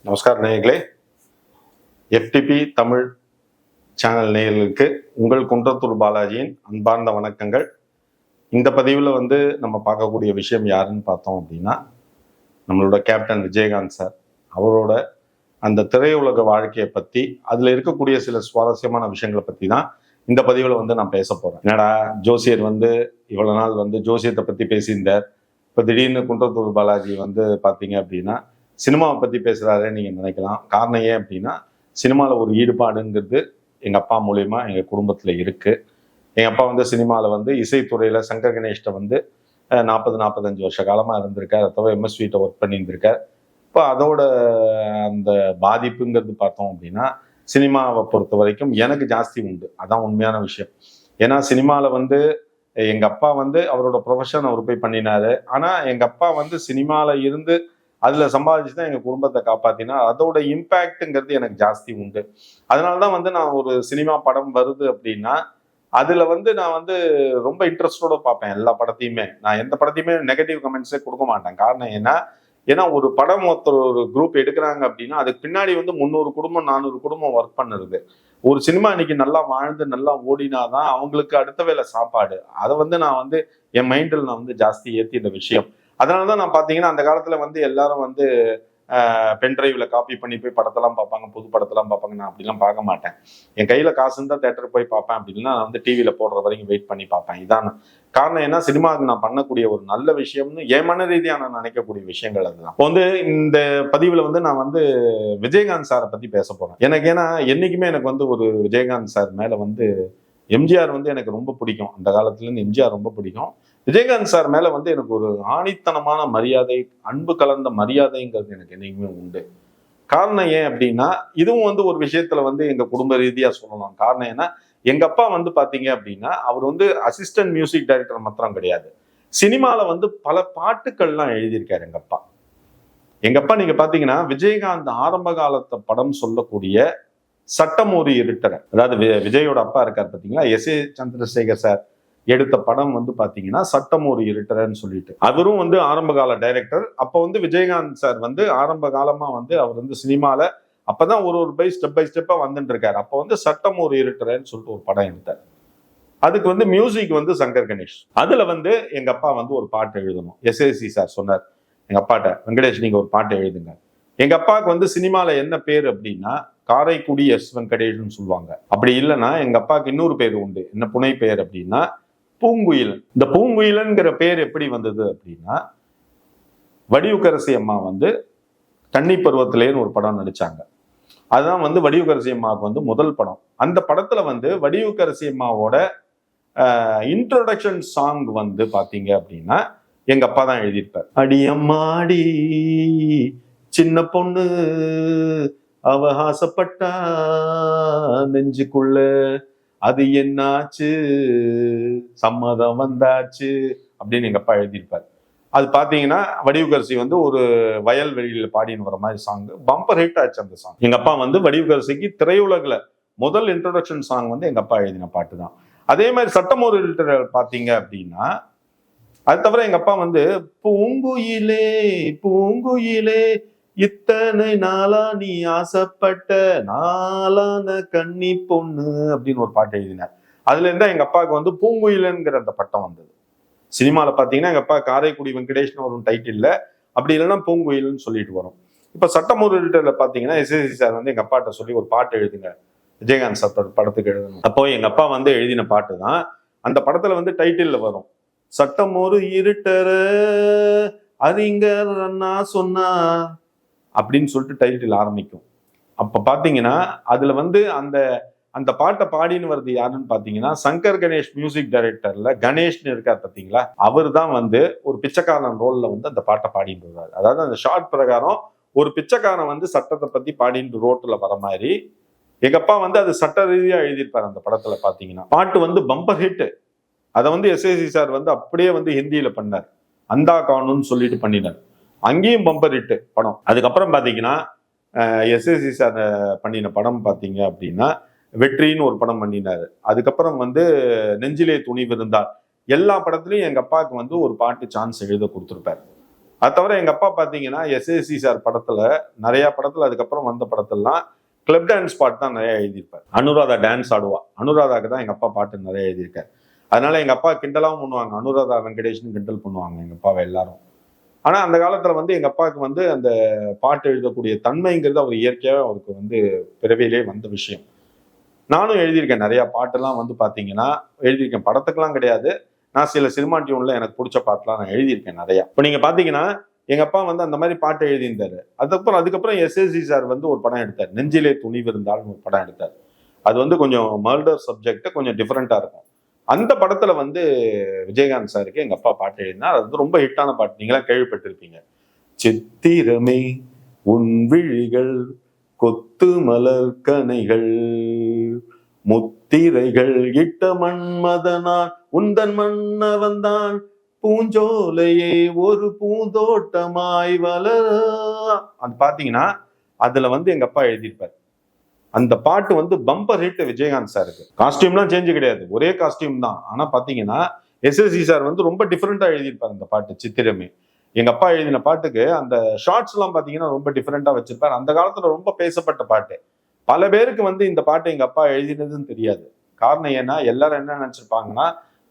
நமஸ்கார் நேயர்களே. FTP Tamil channel நேயர்களுக்கு உங்கள் குன்றத்தூர் பாலாஜியின் அன்பார்ந்த வணக்கங்கள். இந்த பதிவில் நம்ம பார்க்கக்கூடிய விஷயம் யாருன்னு பார்த்தோம் அப்படின்னா, நம்மளோட கேப்டன் விஜயகாந்த் சார் அவரோட அந்த திரையுலக வாழ்க்கையை பற்றி, அதில் இருக்கக்கூடிய சில சுவாரஸ்யமான விஷயங்களை பற்றி தான் இந்த பதிவில் நான் பேச போகிறேன். என்னடா ஜோசியர் இவ்வளோ நாள் ஜோசியத்தை பற்றி பேசியிருந்தார், இப்போ திடீர்னு குன்றத்தூர் பாலாஜி பார்த்தீங்க அப்படின்னா சினிமாவை பற்றி பேசுகிறாரே நீங்கள் நினைக்கலாம். காரணம் ஏன் அப்படின்னா, சினிமாவில் ஒரு ஈடுபாடுங்கிறது எங்கள் அப்பா மூலயமா எங்கள் குடும்பத்தில் இருக்குது. எங்கள் அப்பா சினிமாவில் இசைத்துறையில் சங்கர் கணேஷ்ட 40-45 வருஷ காலமாக இருந்திருக்கார். அதை தவிர எம்எஸ்விட்ட ஒர்க் பண்ணியிருந்திருக்கார். இப்போ அதோட அந்த பாதிப்புங்கிறது பார்த்தோம் அப்படின்னா, சினிமாவை பொறுத்த வரைக்கும் எனக்கு ஜாஸ்தி உண்டு. அதான் உண்மையான விஷயம். ஏன்னா சினிமாவில் எங்கள் அப்பா அவரோட ப்ரொஃபஷன் அவர் போய் பண்ணினாரு. ஆனால் எங்கள் அப்பா சினிமாவில் இருந்து அதில் சம்பாதிச்சு தான் எங்கள் குடும்பத்தை காப்பாற்றினா, அதோட இம்பேக்ட்டுங்கிறது எனக்கு ஜாஸ்தி உண்டு. அதனால தான் நான் ஒரு சினிமா படம் வருது அப்படின்னா அதில் நான் ரொம்ப இன்ட்ரெஸ்டோட பார்ப்பேன் எல்லா படத்தையுமே. நான் எந்த படத்தையுமே நெகட்டிவ் கமெண்ட்ஸே கொடுக்க மாட்டேன். காரணம் ஏன்னா ஒரு படம் ஒரு குரூப் எடுக்கிறாங்க அப்படின்னா அதுக்கு பின்னாடி 300 குடும்பம் 400 குடும்பம் ஒர்க் பண்ணுறது. ஒரு சினிமா இன்னைக்கு நல்லா வாழ்ந்து நல்லா ஓடினாதான் அவங்களுக்கு அடுத்த வேலை சாப்பாடு. அதை நான் என் மைண்டில் நான் ஜாஸ்தி ஏற்றின விஷயம். அதனாலதான் நான் பார்த்தீங்கன்னா அந்த காலத்துல எல்லாரும் பென்ட்ரைவ்ல காப்பி பண்ணி போய் படத்தெல்லாம் பார்ப்பாங்க, புது படத்தெல்லாம் பார்ப்பாங்க. நான் அப்படிலாம் பார்க்க மாட்டேன். என் கையில காசு இருந்தா தேட்டருக்கு போய் பார்ப்பேன். அப்படின்னா நான் டிவியில போடுற வரைக்கும் வெயிட் பண்ணி பார்ப்பேன். இதான் காரணம். என்ன, சினிமாவுக்கு நான் பண்ணக்கூடிய ஒரு நல்ல விஷயம்னு என் மன ரீதியா நான் நினைக்கக்கூடிய விஷயங்கள் அதுதான். இப்போ இந்த பதிவுல நான் விஜயகாந்த் சாரை பத்தி பேச போறேன். எனக்கு ஏன்னா என்னைக்குமே எனக்கு ஒரு விஜயகாந்த் சார் மேல எம்ஜிஆர் எனக்கு ரொம்ப பிடிக்கும். அந்த காலத்துல இருந்து எம்ஜிஆர் ரொம்ப பிடிக்கும். விஜயகாந்த் சார் மேல எனக்கு ஒரு ஆணித்தனமான மரியாதை, அன்பு கலந்த மரியாதைங்கிறது எனக்கு என்னைக்குமே உண்டு. காரணம் ஏன் அப்படின்னா, இதுவும் ஒரு விஷயத்துல எங்க குடும்ப ரீதியா சொல்லலாம். காரணம் ஏன்னா, எங்க அப்பா பாத்தீங்க அப்படின்னா அவர் அசிஸ்டன்ட் மியூசிக் டைரக்டர் மாத்திரம் கிடையாது, சினிமால பல பாட்டுக்கள்லாம் எழுதியிருக்காரு எங்க அப்பா. எங்க அப்பா நீங்க பாத்தீங்கன்னா விஜயகாந்த் ஆரம்ப காலத்தை படம் சொல்லக்கூடிய சட்டம் ஒரு இருட்டற, அதாவது விஜயோட அப்பா இருக்கார் பாத்தீங்களா, எஸ்.ஏ. சந்திரசேகர் சார் எடுத்த படம் பாத்தீங்கன்னா சட்டம் ஒரு இருட்டறன்னு சொல்லிட்டு, அவரும் ஆரம்ப கால டைரக்டர். அப்ப விஜயகாந்த் சார் ஆரம்ப காலமா அவர் சினிமால அப்பதான் ஒரு பை ஸ்டெப்பா வந்துட்டு இருக்காரு. அப்ப சட்டம் ஒரு இருட்டறன்னு சொல்லிட்டு ஒரு படம் எடுத்தார். அதுக்கு மியூசிக் சங்கர் கணேஷ். அதுல எங்க அப்பா ஒரு பாட்டு எழுதணும். எஸ்ஏசி சார் சொன்னார் எங்க அப்பாட்ட, வெங்கடேஷ் நீங்க ஒரு பாட்டு எழுதுங்க. எங்க அப்பாவுக்கு சினிமால என்ன பேர் அப்படின்னா காரைக்குடி எஸ் வெங்கடேஷ்னு சொல்லுவாங்க. அப்படி இல்லைன்னா எங்க அப்பாவுக்கு இன்னொரு பேர் உண்டு. என்ன புனை பெயர் அப்படின்னா பூங்குயில். இந்த பூங்குயிலங்கிற பேர் எப்படி வந்தது அப்படின்னா, வடிவுக்கரசி அம்மா கன்னி பருவத்திலேன்னு ஒரு படம் நடிச்சாங்க. அதுதான் வடிவுக்கரசி அம்மாவுக்கு முதல் படம். அந்த படத்துல வடிவுக்கரசி அம்மாவோட இன்ட்ரோடக்ஷன் சாங் பாத்தீங்க அப்படின்னா எங்க அப்பா தான் எழுதியிருப்பார். அடியம்மாடி சின்ன பொண்ணு அவ ஆசைப்பட்டா நெஞ்சுக்குள்ள அது என்னாச்சு சம்மதம் வந்தாச்சு அப்படின்னு எங்க அப்பா எழுதியிருப்பார். அது பாத்தீங்கன்னா வடிவுக்கரசி ஒரு வயல்வெளியில பாடின்னு வர மாதிரி சாங் பம்பர் ஹிட் ஆச்சு அந்த சாங். எங்க அப்பா வடிவுக்கரசிக்கு திரையுலகில் முதல் இன்ட்ரோடக்ஷன் சாங் எங்க அப்பா எழுதின பாட்டு தான். அதே மாதிரி சட்டம் ஒரு பாத்தீங்க அப்படின்னா, அது தவிர எங்க அப்பா பூங்குயிலே பூங்குயிலே இத்தனை நாளா நீ ஆசைப்பட்ட நாளான கன்னி பொண்ணு அப்படின்னு ஒரு பாட்டு எழுதினார். அதுல இருந்தா எங்க அப்பாவுக்கு பூங்குயிலுங்கிற அந்த பட்டம் வந்தது. சினிமால பாத்தீங்கன்னா எங்க அப்பா காரைக்குடி வெங்கடேஷ்னு ஒரு டைட்டில், அப்படி இல்லைன்னா பூங்குயில்னு சொல்லிட்டு வரும். இப்ப சட்டம் ஒரு லிட்டர்ல பாத்தீங்கன்னா எஸ்எஸ்சி சார் எங்க அப்பாட்ட சொல்லி ஒரு பாட்டு எழுதுங்க, விஜயகாந்த் சார் படத்துக்கு எழுதணும். அப்போ எங்க அப்பா எழுதின பாட்டு தான் அந்த படத்துல டைட்டில்ல வரும். சட்டம் ஒரு இருட்டற அறிஞர் அண்ணா சொன்னா அப்படின்னு சொல்லிட்டு டைட்டில் ஆரம்பிக்கும். அப்ப பாத்தீங்கன்னா அதுல அந்த அந்த பாட்டை பாடின்னு வருது யாருன்னு பாத்தீங்கன்னா சங்கர் கணேஷ் மியூசிக் டைரக்டர்ல கணேஷ்னு இருக்கார் பாத்தீங்களா, அவர் தான் ஒரு பிச்சைக்காரன் ரோல்ல அந்த பாட்டை பாடிட்டு வருவார். அதாவது அந்த ஷார்ட் பிரகாரம் ஒரு பிச்சைக்காரன் சட்டத்தை பத்தி பாடிட்டு ரோட்ல வர மாதிரி எங்க அப்பா அது சட்ட ரீதியா எழுதியிருப்பார். அந்த படத்துல பாத்தீங்கன்னா பாட்டு பம்பர் ஹிட். அதை எஸ்ஏசி சார் அப்படியே ஹிந்தியில பண்ணார். அந்தா காணுன்னு சொல்லிட்டு பண்ணினார். அங்கேயும் பம்பர் ஹிட் படம். அதுக்கப்புறம் பாத்தீங்கன்னா எஸ்ஏசி சார் பண்ணின படம் பாத்தீங்க அப்படின்னா வெற்றின்னு ஒரு படம் பண்ணினாரு. அதுக்கப்புறம் நெஞ்சிலே துணிவு இருந்தார். எல்லா படத்துலயும் எங்க அப்பாவுக்கு ஒரு பாட்டு சான்ஸ் எழுத கொடுத்துருப்பாரு. அது தவிர எங்க அப்பா பாத்தீங்கன்னா எஸ்ஏசி சார் படத்துல, நிறைய படத்துல அதுக்கப்புறம் வந்த படத்துலலாம் கிளப் டான்ஸ் பாட்டு தான் நிறைய எழுதியிருப்பார். அனுராதா டான்ஸ் ஆடுவா, அனுராதாக்கு தான் எங்க அப்பா பாட்டு நிறைய எழுதியிருக்காரு. அதனால எங்க அப்பா கிண்டலாவும் பண்ணுவாங்க, அனுராதா வெங்கடேஷ்னு கிண்டல் பண்ணுவாங்க எங்க அப்பாவை எல்லாரும். ஆனா அந்த காலத்துல வந்து எங்க அப்பாவுக்கு வந்து அந்த பாட்டு எழுதக்கூடிய தன்மைங்கிறது அவர் இயற்கையாவே அவருக்கு வந்து பிறவியிலே வந்த விஷயம். நானும் எழுதியிருக்கேன் நிறைய பாட்டெல்லாம் வந்து பாத்தீங்கன்னா எழுதியிருக்கேன், படத்துக்கெல்லாம் கிடையாது. நான் சில சினிமா டியூன்ல எனக்கு பிடிச்ச பாட்டுலாம் நான் எழுதியிருக்கேன் நிறைய. இப்போ நீங்க பாத்தீங்கன்னா எங்க அப்பா வந்து அந்த மாதிரி பாட்டு எழுதியிருந்தாரு. அதுக்கப்புறம் எஸ்எஸ்சி சார் வந்து ஒரு படம் எடுத்தார், நெஞ்சிலே துணிவு இருந்தால்னு ஒரு படம் எடுத்தார். அது வந்து கொஞ்சம் மர்டர் சப்ஜெக்ட், கொஞ்சம் டிஃப்ரெண்டா இருக்கும். அந்த படத்துல வந்து விஜயகாந்த் சாருக்கு எங்க அப்பா பாட்டு எழுதினார். அது வந்து ரொம்ப ஹிட்டான பாட்டு, நீங்களாம் கேள்விப்பட்டிருப்பீங்க. சித்திரமே உன் விழிகள் கொத்து மலர் கனைகள் முத்திரைகள் இட்ட மன்மதனான் உந்தன் மன்னவன்தான் பூஞ்சோலையே ஒரு பூந்தோட்டமாய் வளர. அது பாத்தீங்கன்னா அதுல வந்து எங்க அப்பா எழுதியிருப்பார். அந்த பாட்டு வந்து பம்பர் ஹிட் விஜயகாந்த் சாருக்கு. காஸ்டியூம்லாம் சேஞ்ச் கிடையாது, ஒரே காஸ்டியூம் தான். ஆனா பாத்தீங்கன்னா எஸ்எஸ்சி சார் வந்து ரொம்ப டிஃபரெண்டா எழுதியிருப்பார் அந்த பாட்டு சித்திரமே. எங்க அப்பா எழுதின பாட்டுக்கு அந்த ஷார்ட்ஸ் எல்லாம் பாத்தீங்கன்னா ரொம்ப டிஃபரெண்டா வச்சிருப்பார். அந்த காலத்துல ரொம்ப பேசப்பட்ட பாட்டு. பல பேருக்கு வந்து இந்த பாட்டு எங்க அப்பா எழுதினதுன்னு தெரியாது. காரணம் ஏன்னா எல்லாரும் என்ன நினைச்சிருப்பாங்கன்னா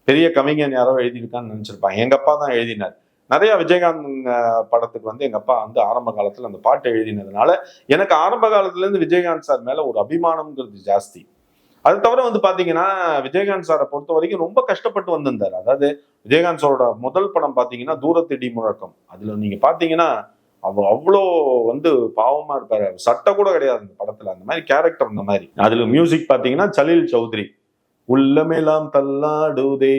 பெரிய கவிஞன் யாரோ எழுதியிருக்கான்னு நினைச்சிருப்பாங்க. எங்க அப்பா தான் எழுதினார். நிறைய விஜயகாந்த் படத்துக்கு வந்து எங்க அப்பா வந்து ஆரம்ப காலத்துல அந்த பாட்டை எழுதினதுனால எனக்கு ஆரம்ப காலத்துல இருந்து விஜயகாந்த் சார் மேல ஒரு அபிமானம்ங்கிறது ஜாஸ்தி. அது தவிர வந்து பாத்தீங்கன்னா விஜயகாந்த் சாரை பொறுத்த வரைக்கும் ரொம்ப கஷ்டப்பட்டு வந்திருந்தார். அதாவது விஜயகாந்த் சாரோட முதல் படம் பாத்தீங்கன்னா தூரத்திடி முழக்கம். அதுல நீங்க பாத்தீங்கன்னா அவ்வளோ வந்து பாவமா இருப்பாரு, சட்டை கூட கிடையாது அந்த படத்துல, அந்த மாதிரி கேரக்டர். அந்த மாதிரி அதுல மியூசிக் பாத்தீங்கன்னா சலீல் சௌத்ரி, உள்ளமெல்லாம் தள்ளாடுதே.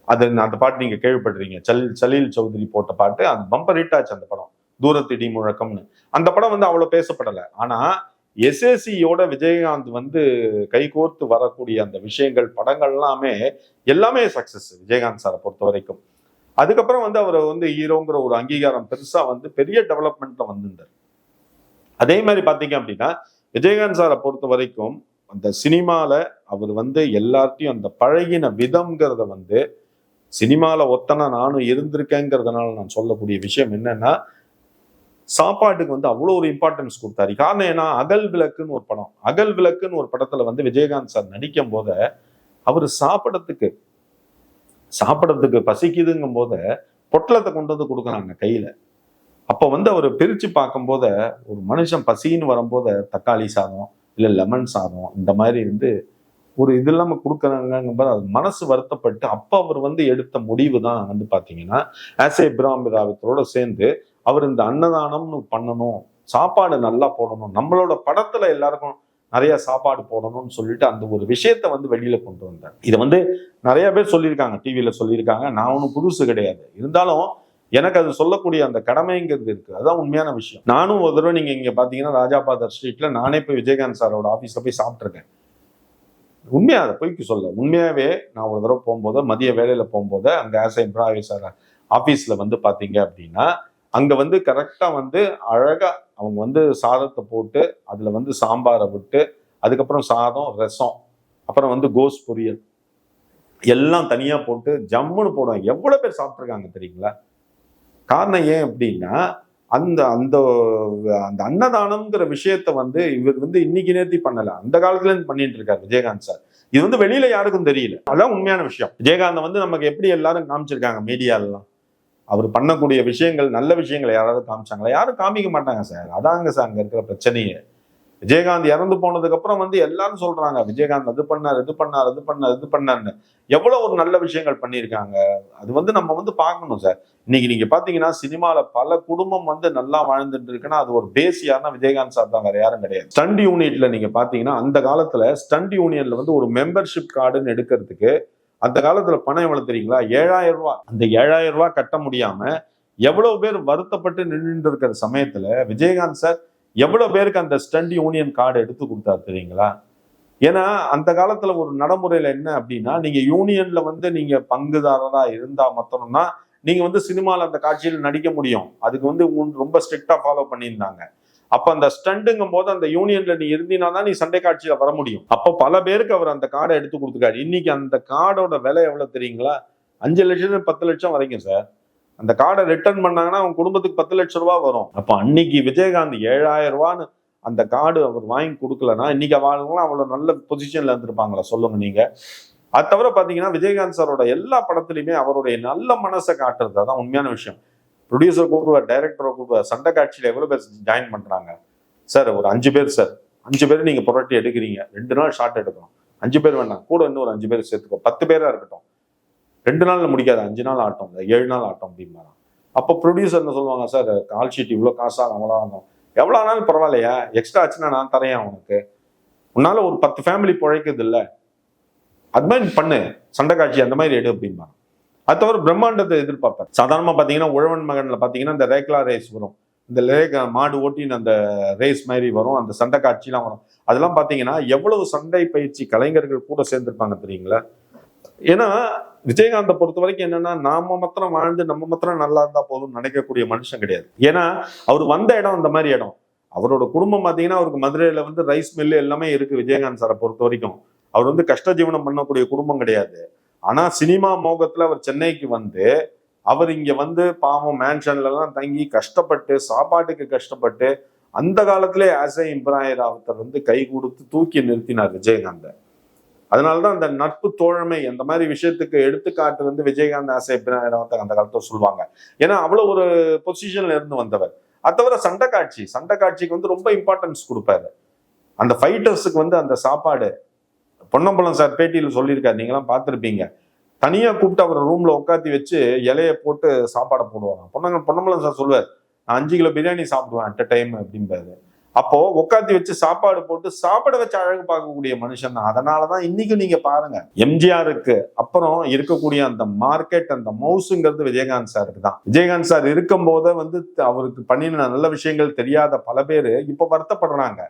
அது அந்த பாட்டு நீங்க கேள்விப்பட்டிருக்கீங்க, சலீல் சௌத்ரி போட்ட பாட்டு. அது பம்பர் ஹிட் ஆச்சு அந்த படம், தூரத்திடி முழக்கம்னு. அந்த படம் வந்து அவ்வளவு பேசப்படலை. ஆனா எஸ்ஏசியோட விஜயகாந்த் வந்து கைகோர்த்து வரக்கூடிய அந்த விஷயங்கள், படங்கள் எல்லாமே சக்சஸ் விஜயகாந்த் சாரை பொறுத்த வரைக்கும். அதுக்கப்புறம் வந்து அவர் வந்து ஹீரோங்கிற ஒரு அங்கீகாரம் பெருசா வந்து பெரிய டெவலப்மெண்ட்ல வந்திருந்தார். அதே மாதிரி பாத்தீங்க அப்படின்னா விஜயகாந்த் சாரை பொறுத்த வரைக்கும் அந்த சினிமால அவர் வந்து எல்லார்ட்டையும் அந்த பழகின விதம்ங்கிறத வந்து, சினிமால ஒத்தனா நானும் இருந்திருக்கேங்கிறதுனால நான் சொல்லக்கூடிய விஷயம் என்னன்னா, சாப்பாட்டுக்கு வந்து அவ்வளோ ஒரு இம்பார்ட்டன்ஸ் கொடுத்தாரு. காரணம் ஏன்னா அகல் விளக்குன்னு ஒரு படம், அகல் விளக்குன்னு ஒரு படத்துல வந்து விஜயகாந்த் சார் நடிக்கும் போத அவரு சாப்பிடறதுக்கு பசிக்குதுங்கும் போத பொட்டலத்தை கொண்டு வந்து கொடுக்குறாங்க கையில. அப்ப வந்து அவர் பிரிச்சு பார்க்கும் போத ஒரு மனுஷன் பசின்னு வரும்போத தக்காளி சாதம் இல்ல லெமன் சாதம் இந்த மாதிரி வந்து ஒரு இது இல்லாம கொடுக்குறாங்கும்போது அது மனசு வருத்தப்பட்டு அப்ப அவர் வந்து எடுத்த முடிவு தான் வந்து பாத்தீங்கன்னா ஆஸ் ஏ பிராமிராவித்தரோட சேர்ந்து அவர் இந்த அன்னதானம்னு பண்ணணும், சாப்பாடு நல்லா போடணும், நம்மளோட படத்துல எல்லாருக்கும் நிறைய சாப்பாடு போடணும்னு சொல்லிட்டு அந்த ஒரு விஷயத்த வந்து வெளியில கொண்டு வந்தார். இதை வந்து நிறைய பேர் சொல்லியிருக்காங்க, டிவியில சொல்லியிருக்காங்க. நான் ஒன்றும் புதுசு கிடையாது, இருந்தாலும் எனக்கு அது சொல்லக்கூடிய அந்த கடமைங்கிறது இருக்கு. அதுதான் உண்மையான விஷயம். நானும் ஒரு தடவை நீங்க இங்க பாத்தீங்கன்னா ராஜாபாதர் ஸ்ட்ரீட்ல நானே போய் விஜயகாந்த் சாரோட ஆபீஸ்ல போய் சாப்பிட்டுருக்கேன். உண்மையா அதை பொய்க்கு சொல்ல, உண்மையாவே நான் ஒரு தடவை போகும்போது மதிய வேலையில போகும்போது அங்க ஆஸ் எம்ப்ளாயிஸ் ஆபீஸ்ல வந்து பாத்தீங்க அப்படின்னா அங்க வந்து கரெக்டா வந்து அழகா அவங்க வந்து சாதத்தை போட்டு அதுல வந்து சாம்பாரை விட்டு அதுக்கப்புறம் சாதம் ரசம் அப்புறம் வந்து கோஸ் பொரியல் எல்லாம் தனியா போட்டு ஜம்முன்னு போடுவாங்க. எவ்வளவு பேர் சாப்பிட்டுருக்காங்க தெரியுங்களா? காரணம் ஏன் அப்படின்னா அந்த அந்த அந்த அன்னதானம்ங்கிற விஷயத்த வந்து இவர் வந்து இன்னைக்கு நேர்த்தி பண்ணல, அந்த காலத்துல இருந்து பண்ணிட்டு இருக்காரு விஜயகாந்த் சார். இது வந்து வெளியில யாருக்கும் தெரியல, அதான் உண்மையான விஷயம். விஜயகாந்த் வந்து நமக்கு எப்படி எல்லாரும் காமிச்சிருக்காங்க மீடியாலாம், அவர் பண்ணக்கூடிய விஷயங்கள் நல்ல விஷயங்களை யாராவது காமிச்சாங்களா? யாரும் காமிக்க மாட்டாங்க சார். அதாங்க சார் அங்க இருக்கிற பிரச்சனையே. விஜயகாந்த் இறந்து போனதுக்கு அப்புறம் வந்து எல்லாரும் சொல்றாங்க விஜயகாந்த் அது பண்ணார் இது பண்ணார் இது பண்ணார் இது பண்ணார்னு. எவ்வளவு ஒரு நல்ல விஷயங்கள் பண்ணியிருக்காங்க, அது வந்து நம்ம வந்து பார்க்கணும் சார். இன்னைக்கு நீங்க பாத்தீங்கன்னா சினிமால பல குடும்பம் வந்து நல்லா வாழ்ந்துட்டு இருக்குன்னா அது ஒரு பேஸ் யாருன்னா விஜயகாந்த் சார் தான், வேற யாரும் கிடையாது. ஸ்டண்ட் யூனிட்ல நீங்க பாத்தீங்கன்னா அந்த காலத்துல ஸ்டண்ட் யூனியன்ல வந்து ஒரு மெம்பர்ஷிப் கார்டுன்னு எடுக்கிறதுக்கு அந்த காலத்துல பணம் எவ்வளவு தெரியுங்களா? 7,000 ரூபாய். அந்த 7,000 ரூபாய் கட்ட முடியாம எவ்வளவு பேர் வருத்தப்பட்டு நின்று இருக்கிற சமயத்துல விஜயகாந்த் சார் எவ்வளவு பேருக்கு அந்த ஸ்டண்ட் யூனியன் கார்டு எடுத்து கொடுத்தாரு தெரியுங்களா? ஏன்னா அந்த காலத்துல ஒரு நடைமுறையில என்ன அப்படின்னா, நீங்க யூனியன்ல வந்து நீங்க பங்குதாரரா இருந்தா மாத்திரம்தான் நீங்க வந்து சினிமால அந்த காட்சியில் நடிக்க முடியும். அதுக்கு வந்து ரொம்ப ஸ்ட்ரிக்டா ஃபாலோ பண்ணியிருந்தாங்க. அப்ப அந்த ஸ்டண்ட்டுங்கும் போது அந்த யூனியன்ல நீ இருந்தீங்கன்னா நீ சண்டை காட்சியில வர முடியும். அப்ப பல பேருக்கு அவர் அந்த கார்டை எடுத்து கொடுத்துருக்காரு. இன்னைக்கு அந்த கார்டோட விலை எவ்வளவு தெரியுங்களா? 5 லட்சம் 10 லட்சம் வரைக்கும் சார். அந்த கார்டை ரிட்டர்ன் பண்ணாங்கன்னா அவங்க குடும்பத்துக்கு 10 லட்சம் ரூபாய் வரும். அப்போ அன்னைக்கு விஜயகாந்த் 7,000 ரூபான்னு அந்த கார்டு அவர் வாங்கி கொடுக்கலன்னா இன்னைக்கு அவங்களாம் அவ்வளவு நல்ல பொசிஷன்ல இருந்திருப்பாங்களா சொல்லுங்க நீங்க. அது தவிர பாத்தீங்கன்னா விஜயகாந்த் சாரோட எல்லா படத்துலையுமே அவருடைய நல்ல மனசை காட்டுறது அதான் உண்மையான விஷயம். ப்ரொடியூசர் கூப்பிடுவார், டைரக்டரை கூப்பிடுவார். சண்டை காட்சியில எவ்வளவு பேர் ஜாயின் பண்றாங்க சார்? ஒரு 5 பேர் சார். 5 பேர் நீங்க புரட்டி எடுக்கிறீங்க, 2 நாள் ஷார்ட் எடுக்கணும். 5 பேர் வேணாம், கூட இன்னும் ஒரு 5 பேர் சேர்த்துக்கோ, 10 பேரா இருக்கட்டும், 2 நாள்ல முடிக்காது, 5 நாள் ஆட்டம், 7 நாள் ஆட்டம் அப்படின்னா அப்போ ப்ரொடியூசர் என்ன சொல்லுவாங்க, சார் கால் ஷீட் இவ்வளோ காசாகும், அவ்வளோ ஆகும், எவ்வளோ ஆனாலும் பரவாயில்லையா, எக்ஸ்ட்ரா ஆச்சுன்னா நான் தரேன் அவனுக்கு, உன்னால ஒரு 10 ஃபேமிலி பிழைக்குது இல்லை, அது மாதிரி பண்ணு, சண்டை காட்சி அந்த மாதிரி எடு அப்படின்னா. அது தவிர பிரம்மாண்டத்தை எதிர்பார்ப்பேன். சாதாரணமா பாத்தீங்கன்னா உழவன் மகன்ல பாத்தீங்கன்னா இந்த ரேக்லா ரேஸ் வரும், இந்த மாடு ஓட்டின்னு அந்த ரேஸ் மாதிரி வரும், அந்த சண்டை காட்சிலாம் வரும். அதெல்லாம் பாத்தீங்கன்னா எவ்வளவு சண்டை பயிற்சி கலைஞர்கள் கூட சேர்ந்திருப்பாங்க தெரியுங்களா. ஏன்னா விஜயகாந்தை பொறுத்த வரைக்கும் என்னன்னா, நாம மாத்திரம் வாழ்ந்து நம்ம மாத்திரம் நல்லா இருந்தா போதும் நினைக்கக்கூடிய மனுஷன் கிடையாது. ஏன்னா அவர் வந்த இடம் அந்த மாதிரி இடம். அவரோட குடும்பம் பாத்தீங்கன்னா அவருக்கு மதுரையில வந்து ரைஸ் மில்லு எல்லாமே இருக்கு. விஜயகாந்த் சாரை பொறுத்த வரைக்கும் அவர் வந்து கஷ்ட ஜீவனம் பண்ணக்கூடிய குடும்பம் கிடையாது. ஆனா சினிமா மோகத்துல அவர் சென்னைக்கு வந்து அவர் இங்க வந்து பாவம் மேன்ஷன்ல எல்லாம் தங்கி கஷ்டப்பட்டு சாப்பாட்டுக்கு கஷ்டப்பட்டு அந்த காலத்திலே ஆசை இப்ராஹிம் ராவுத்தர் வந்து கை கொடுத்து தூக்கி நிறுத்தினார் விஜயகாந்த். அதனாலதான் அந்த நட்பு தோழமை அந்த மாதிரி விஷயத்துக்கு எடுத்துக்காட்டு வந்து விஜயகாந்த் ஆசை இப்ராஹிம் ராவுத்தர் அந்த காலத்துல சொல்லுவாங்க. ஏன்னா அவ்வளவு ஒரு பொசிஷன்ல இருந்து வந்தவர். அது தவிர சண்டை காட்சிக்கு வந்து ரொம்ப இம்பார்ட்டன்ஸ் கொடுப்பாரு. அந்த ஃபைட்டர்ஸுக்கு வந்து அந்த சாப்பாடு பொன்னம்பலம் சார் பேட்டியில சொல்லியிருக்காரு, நீங்களாம் பார்த்துருப்பீங்க. தனியா கூப்பிட்டு அவர் ரூம்ல உட்காத்தி வச்சு இலைய போட்டு சாப்பாடை போடுவாங்க. பொன்னம்பலம் சார் சொல்லுவார், நான் 5 கிலோ பிரியாணி சாப்பிடுவேன் அட் அ டைம் அப்படின்பாரு. அப்போ உட்காத்தி வச்சு சாப்பாடு போட்டு சாப்பாடை வச்சு அழகு பார்க்கக்கூடிய மனுஷன் தான். அதனாலதான் இன்னைக்கும் நீங்க பாருங்க, எம்ஜிஆருக்கு அப்புறம் இருக்கக்கூடிய அந்த மார்க்கெட், அந்த மவுசுங்கிறது விஜயகாந்த் சாருக்கு தான். விஜயகாந்த் சார் இருக்கும் போத வந்து அவருக்கு பண்ணின நல்ல விஷயங்கள் தெரியாத பல பேரு இப்ப வருத்தப்படுறாங்க.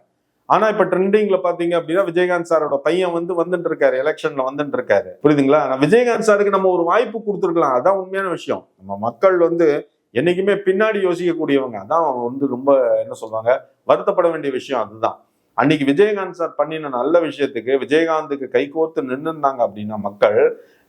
ஆனா இப்ப ட்ரெண்டிங்ல பாத்தீங்க அப்படின்னா விஜயகாந்த் சாரோட பையன் வந்து வந்துட்டு இருக்காரு, எலெக்ஷன்ல வந்துட்டு இருக்காரு, புரியுதுங்களா. விஜயகாந்த் சாருக்கு நம்ம ஒரு வாய்ப்பு கொடுத்துருக்கலாம், அதான் உண்மையான விஷயம். நம்ம மக்கள் வந்து என்னைக்குமே பின்னாடி யோசிக்கக்கூடியவங்க, அதான் வந்து ரொம்ப என்ன சொல்றாங்க, வருத்தப்பட வேண்டிய விஷயம் அதுதான். அன்னைக்கு விஜயகாந்த் சார் பண்ணின நல்ல விஷயத்துக்கு விஜயகாந்துக்கு கை கோர்த்து நின்று இருந்தாங்க அப்படின்னா மக்கள்,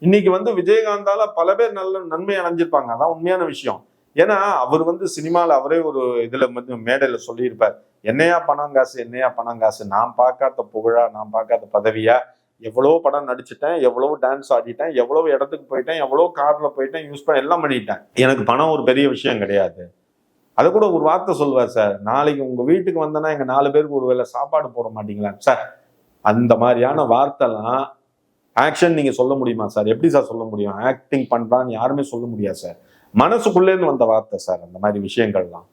இன்னைக்கு வந்து விஜயகாந்தால பல பேர் நல்ல நன்மை அடைஞ்சிருப்பாங்க, அதான் உண்மையான விஷயம். ஏன்னா அவர் வந்து சினிமால அவரே ஒரு இதுல வந்து மேடையில சொல்லியிருப்பார், என்னையா பணம் காசு, நான் பார்க்காத புகழா, நான் பார்க்காத பதவியா, எவ்வளவு படம் நடிச்சுட்டேன், எவ்வளவு டான்ஸ் ஆடிட்டேன், எவ்வளவு இடத்துக்கு போயிட்டேன், எவ்வளவு கார்ல போயிட்டேன், யூஸ் பண்ண எல்லாம் பண்ணிட்டேன், எனக்கு பணம் ஒரு பெரிய விஷயம் கிடையாது. அது கூட ஒரு வார்த்தை சொல்லுவார், சார் நாளைக்கு உங்க வீட்டுக்கு வந்தேன்னா எங்க 4 பேருக்கு ஒரு வேளை சாப்பாடு போட மாட்டீங்களா சார். அந்த மாதிரியான வார்த்தைலாம் ஆக்ஷன் நீங்க சொல்ல முடியுமா சார்? எப்படி சார் சொல்ல முடியும்? ஆக்டிங் பண்றான்னு யாருமே சொல்ல முடியாது சார். மனசுக்குள்ளேருந்து வந்த வார்த்தை சார் அந்த மாதிரி விஷயங்கள்லாம்.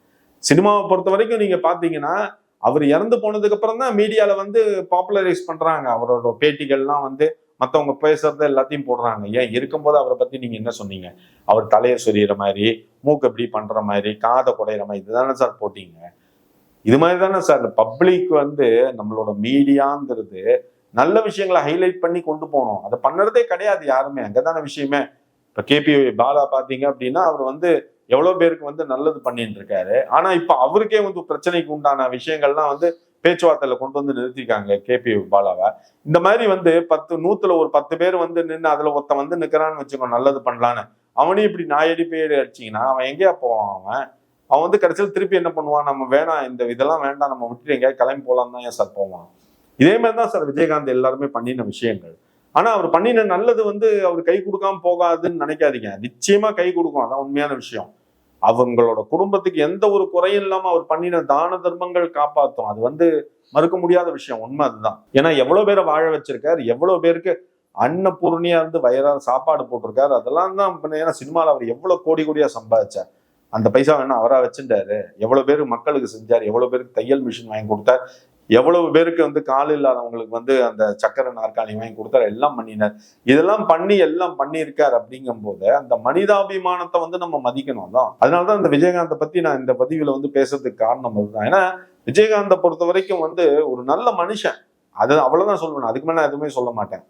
சினிமாவை பொறுத்த வரைக்கும் நீங்க பாத்தீங்கன்னா அவர் இறந்து போனதுக்கு அப்புறம் தான் மீடியால வந்து பாப்புலரைஸ் பண்றாங்க. அவரோட பேட்டிகள்லாம் வந்து மற்றவங்க பேசுறத எல்லாத்தையும் போடுறாங்க. ஏன் இருக்கும்போது அவரை பத்தி நீங்க என்ன சொன்னீங்க? அவர் தலையை சொரியிற மாதிரி, மூக்கு எப்படி பண்ற மாதிரி, காதை குடையிற மாதிரி, இதுதானே சார் போட்டீங்க. இது மாதிரி தானே சார் பப்ளிக் வந்து நம்மளோட மீடியாங்கிறது நல்ல விஷயங்களை ஹைலைட் பண்ணி கொண்டு போகணும். அதை பண்ணுறதே கிடையாது யாருமே, அங்கதான விஷயமே. இப்ப கேபி பாலா பாத்தீங்க அப்படின்னா அவர் வந்து எவ்வளவு பேருக்கு வந்து நல்லது பண்ணிட்டு இருக்காரு. ஆனா இப்ப அவருக்கே வந்து பிரச்சனைக்கு உண்டான விஷயங்கள்லாம் வந்து பேச்சுவார்த்தையில கொண்டு வந்து நிறுத்திருக்காங்க கேபி பாலாவை. இந்த மாதிரி வந்து 100ல ஒரு 10 பேர் வந்து நின்று அதுல ஒருத்தன் வந்து நிக்கிறான்னு வச்சுக்கோ நல்லது பண்ணலான்னு, அவனையும் இப்படி நாயடி பேர் அடிச்சிங்கன்னா அவன் எங்கேயா போவான்? அவன் வந்து கடைசியில் திருப்பி என்ன பண்ணுவான், நம்ம வேணாம் இதெல்லாம் வேண்டாம், நம்ம விட்டுட்டு எங்கேயாவது கிளம்பி போலாம் தான் ஏன் சார் போவான். இதே மாதிரிதான் சார் விஜயகாந்த் எல்லாருமே பண்ணின விஷயங்கள். ஆனா அவர் பண்ணின நல்லது வந்து அவர் கை கொடுக்காம போகாதுன்னு நினைக்காதீங்க, நிச்சயமா கை கொடுக்கும், அதான் உண்மையான விஷயம். அவங்களோட குடும்பத்துக்கு எந்த ஒரு குறையும் இல்லாம அவர் பண்ணின தான தர்மங்கள் காப்பாத்தும், அது வந்து மறுக்க முடியாத விஷயம், உண்மை அதுதான். ஏன்னா எவ்வளவு பேரை வாழ வச்சிருக்காரு, எவ்வளவு பேருக்கு அன்னபூர்ணியா இருந்து வயிறார சாப்பாடு போட்டிருக்காரு, அதெல்லாம் தான். ஏன்னா சினிமாவில் அவர் எவ்வளவு கோடி கோடியா சம்பாதிச்சார், அந்த பைசா வேணா அவரா வச்சுட்டாரு. எவ்வளவு பேருக்கு மக்களுக்கு செஞ்சார், எவ்வளவு பேருக்கு தையல் மிஷின் வாங்கி கொடுத்தார், எவ்வளவு பேருக்கு வந்து கால் இல்லாதவங்களுக்கு வந்து அந்த சக்கரை நாற்காலி வாங்கி கொடுத்தாரு, எல்லாம் பண்ணினார். இதெல்லாம் பண்ணி எல்லாம் பண்ணியிருக்காரு. அப்படிங்கும் போது அந்த மனிதாபிமானத்தை வந்து நம்ம மதிக்கணும் தான். அதனாலதான் இந்த விஜயகாந்தை பத்தி நான் இந்த பதிவுல வந்து பேசுறதுக்கு காரணம் அதுதான். ஏன்னா விஜயகாந்தை பொறுத்த வரைக்கும் வந்து ஒரு நல்ல மனுஷன், அது அவ்வளவுதான் சொல்லுவேன், அதுக்கு மேல எதுவுமே சொல்ல மாட்டேன்.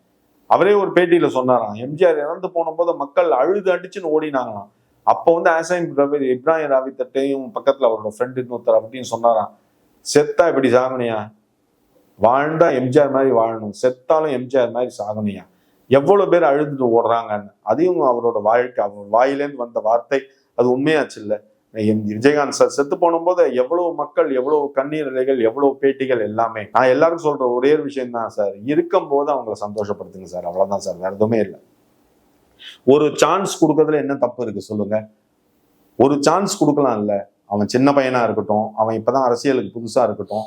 அவரே ஒரு பேட்டியில சொன்னாராம், எம்ஜிஆர் இறந்து போன போது மக்கள் அழுது அடிச்சுன்னு ஓடினாங்களாம். அப்போ வந்து ஆசைம் இப்ராஹிம் ராவித்தட்டையும் பக்கத்துல அவரோட ஃப்ரெண்டு இன்னொருத்தர் அப்படின்னு சொன்னாராம், செத்தா இப்படி சாகணையா, வாழ்ந்தா எம்ஜிஆர் மாதிரி வாழணும், செத்தாலும் எம்ஜிஆர் மாதிரி சாகணையா. எவ்வளவு பேர் அழுதுட்டு ஓடுறாங்கன்னு, அதையும் அவரோட வாழ்க்கை, அவர் வாயிலேருந்து வந்த வார்த்தை, அது உண்மையாச்சு இல்ல. விஜயகாந்த் சார் செத்து போனும்போது எவ்வளவு மக்கள், எவ்வளவு கண்ணீர் அலைகள், எவ்வளவு பேட்டிகள் எல்லாமே. நான் எல்லாரும் சொல்ற ஒரே ஒரு விஷயம் தான் சார், இருக்கும் போது அவங்களை சந்தோஷப்படுத்துங்க சார், அவ்வளவுதான் சார், வேற எதுவுமே இல்லை. ஒரு சான்ஸ் கொடுக்கறதுல என்ன தப்பு இருக்கு சொல்லுங்க? ஒரு சான்ஸ் கொடுக்கலாம் இல்ல. அவன் சின்ன பையனா இருக்கட்டும், அவன் இப்பதான் அரசியலுக்கு புதுசா இருக்கட்டும்,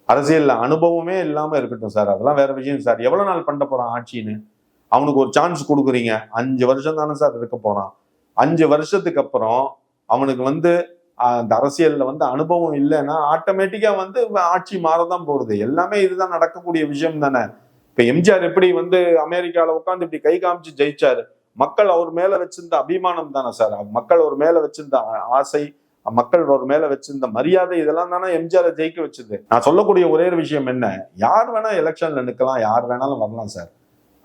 அரசியல்ல அனுபவமே இல்லாம இருக்கட்டும் சார், அதெல்லாம் வேற விஷயம் சார். எவ்வளவு நாள் பண்ண போறான் ஆட்சின்னு? அவனுக்கு ஒரு சான்ஸ் கொடுக்குறீங்க, 5 வருஷம் தானே சார் இருக்க போறான். 5 வருஷத்துக்கு அப்புறம் அவனுக்கு அந்த அரசியல்ல அனுபவம் இல்லைன்னா ஆட்டோமேட்டிக்கா ஆட்சி மாறதான் போகுது. எல்லாமே இதுதான் நடக்கக்கூடிய விஷயம் தானே. இப்ப எம்ஜிஆர் எப்படி அமெரிக்கால உட்காந்து இப்படி கை காமிச்சு ஜெயிச்சாரு? மக்கள் அவர் மேல வச்சிருந்த அபிமானம் தானே சார், மக்கள் அவர் மேல வச்சிருந்த ஆசை, மக்கள் அவர் மேல வச்சிருந்த மரியாதை, இதெல்லாம் தானே எம்ஜிஆரை ஜெயிக்க வச்சது. நான் சொல்லக்கூடிய ஒரே ஒரு விஷயம் என்ன, யார் வேணா எலெக்ஷன்ல நிக்கலாம், யார் வேணாலும் வரலாம் சார்.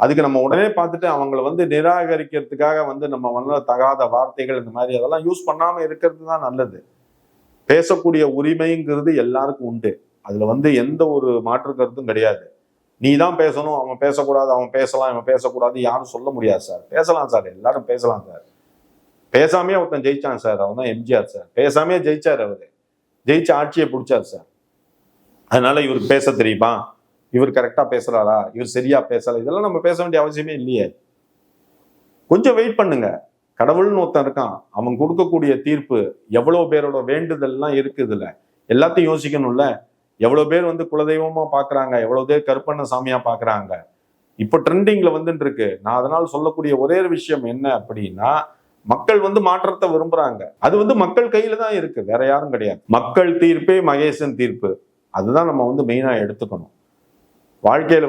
அதுக்கு நம்ம உடனே பார்த்துட்டு அவங்களை நிராகரிக்கிறதுக்காக நம்ம தகாத வார்த்தைகள் இந்த மாதிரி அதெல்லாம் யூஸ் பண்ணாம இருக்கிறது தான் நல்லது. பேசக்கூடிய உரிமைங்கிறது எல்லாருக்கும் உண்டு. அதுல எந்த ஒரு மாற்று கருத்தும் கிடையாது. நீ தான் பேசணும், அவன் பேசக்கூடாது, அவன் பேசலாம், இவன் பேசக்கூடாது, யாரும் சொல்ல முடியாது சார். பேசலாம் சார், எல்லாரும் பேசலாம் சார். பேசாமே ஒருத்தன் ஜெயிச்சான் சார், அவன் தான் எம்ஜிஆர் சார். பேசாமே ஜெயிச்சாரு, அவரு ஜெயிச்ச ஆட்சியை பிடிச்சாரு சார். அதனால இவருக்கு பேச தெரியுமா, இவர் கரெக்டா பேசுறாரா, இவர் சரியா பேசல, இதெல்லாம் நம்ம பேச வேண்டிய அவசியமே இல்லையே. கொஞ்சம் வெயிட் பண்ணுங்க. கடவுள்னு ஒருத்தன் இருக்கான், அவன் கொடுக்கக்கூடிய தீர்ப்பு எவ்வளவு பேரோட வேண்டுதல்லாம் இருக்குதுல்ல, எல்லாத்தையும் யோசிக்கணும்ல. எவ்வளவு பேர் குலதெய்வமா பாக்குறாங்க, எவ்வளவு பேர் கருப்பண்ண சாமியா பாக்குறாங்க. இப்ப ட்ரெண்டிங்ல இருக்கு. நான் அதனால சொல்லக்கூடிய ஒரே ஒரு விஷயம் என்ன அப்படின்னா, மக்கள் மாற்றத்தை விரும்புறாங்க. அது மக்கள் கையில தான் இருக்கு, வேற யாரும் கிடையாது. மக்கள் தீர்ப்பே மகேசன் தீர்ப்பு, அதுதான் நம்ம மெயினா எடுத்துக்கணும். வாழ்க்கையில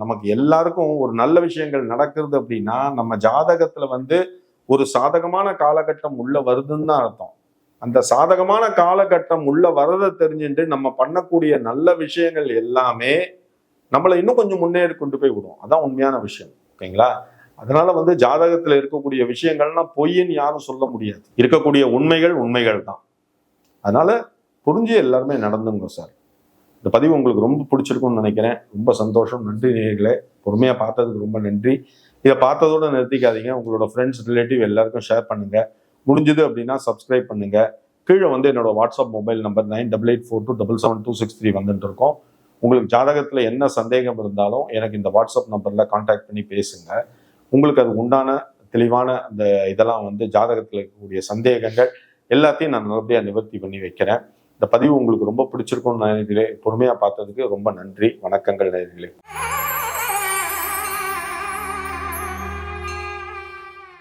நமக்கு எல்லாருக்கும் ஒரு நல்ல விஷயங்கள் நடக்கிறது அப்படின்னா நம்ம ஜாதகத்துல ஒரு சாதகமான காலகட்டம் உள்ள வருதுன்னு தான் அர்த்தம். அந்த சாதகமான காலகட்டம் உள்ள வரதை தெரிஞ்சுட்டு நம்ம பண்ணக்கூடிய நல்ல விஷயங்கள் எல்லாமே நம்மளை இன்னும் கொஞ்சம் முன்னேறி கொண்டு போய் விடும். அதான் உண்மையான விஷயம். ஓகேங்களா? அதனால ஜாதகத்துல இருக்கக்கூடிய விஷயங்கள்லாம் பொய்ன்னு யாரும் சொல்ல முடியாது. இருக்கக்கூடிய உண்மைகள் தான். அதனால புரிஞ்சு எல்லாருமே நடந்துங்க சார். இந்த பதிவு உங்களுக்கு ரொம்ப பிடிச்சிருக்கும்னு நினைக்கிறேன். ரொம்ப சந்தோஷம். நன்றி நேயர்களே, பொறுமையா பார்த்ததுக்கு ரொம்ப நன்றி. இதை பார்த்ததோட நிறுத்திக்காதீங்க, உங்களோட ஃப்ரெண்ட்ஸ், ரிலேட்டிவ் எல்லாருக்கும் ஷேர் பண்ணுங்க. முடிஞ்சது அப்படின்னா சப்ஸ்கிரைப் பண்ணுங்க. கீழே என்னோட வாட்ஸ்அப் மொபைல் நம்பர் 9884277263 வந்துட்டு இருக்கோம். உங்களுக்கு ஜாதகத்துல என்ன சந்தேகம் இருந்தாலும் எனக்கு இந்த வாட்ஸ்அப் நம்பர்ல கான்டாக்ட் பண்ணி பேசுங்க. உங்களுக்கு அது உண்டான தெளிவான அந்த இதெல்லாம் ஜாதகத்துல இருக்கக்கூடிய சந்தேகங்கள் எல்லாத்தையும் நான் நல்லபடியா நிவர்த்தி பண்ணி வைக்கிறேன். இந்த பதிவு உங்களுக்கு ரொம்ப பிடிச்சிருக்கும்னு நினைக்கிறேன். பொறுமையா பார்த்ததுக்கு ரொம்ப நன்றி. வணக்கங்கள் நேயர்களே.